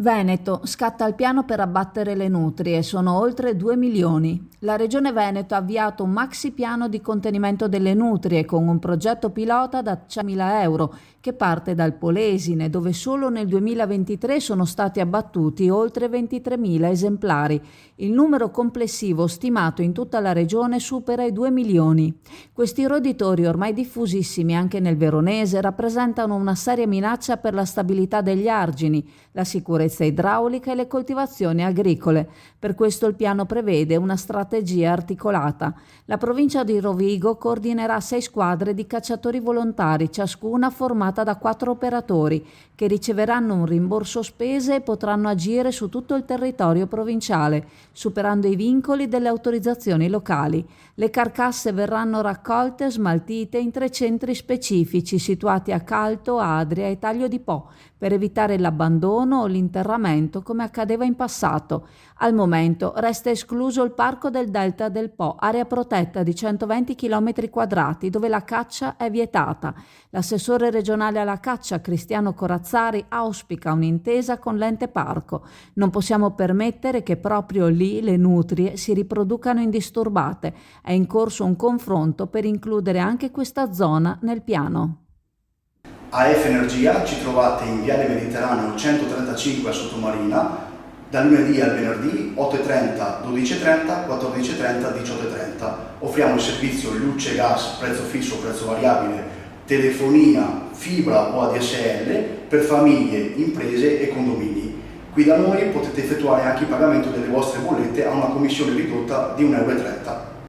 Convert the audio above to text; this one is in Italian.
Veneto, scatta il piano per abbattere le nutrie, sono oltre 2 milioni. La Regione Veneto ha avviato un maxi piano di contenimento delle nutrie con un progetto pilota da 100.000 euro che parte dal Polesine, dove solo nel 2023 sono stati abbattuti oltre 23.000 esemplari. Il numero complessivo stimato in tutta la regione supera i 2 milioni. Questi roditori, ormai diffusissimi anche nel Veronese, rappresentano una seria minaccia per la stabilità degli argini, la sicurezza idraulica e le coltivazioni agricole. Per questo il piano prevede una strategia articolata. La provincia di Rovigo coordinerà 6 squadre di cacciatori volontari, ciascuna formata da 4 operatori, che riceveranno un rimborso spese e potranno agire su tutto il territorio provinciale, superando i vincoli delle autorizzazioni locali. Le carcasse verranno raccolte e smaltite in 3 centri specifici situati a Calto, Adria e Taglio di Po, per evitare l'abbandono o l'interramento come accadeva in passato. Al momento resta escluso il Parco del Delta del Po, area protetta di 120 km², dove la caccia è vietata. L'assessore regionale alla caccia, Cristiano Corazzari, auspica un'intesa con l'ente parco. Non possiamo permettere che proprio lì le nutrie si riproducano indisturbate. È in corso un confronto per includere anche questa zona nel piano. AF Energia ci trovate in Viale Mediterraneo 135 a Sottomarina, dal lunedì al venerdì 8.30, 12.30, 14.30, 18.30. Offriamo il servizio luce, gas, prezzo fisso, prezzo variabile, telefonia, fibra o ADSL per famiglie, imprese e condomini. Qui da noi potete effettuare anche il pagamento delle vostre bollette a una commissione ridotta di 1,30 euro.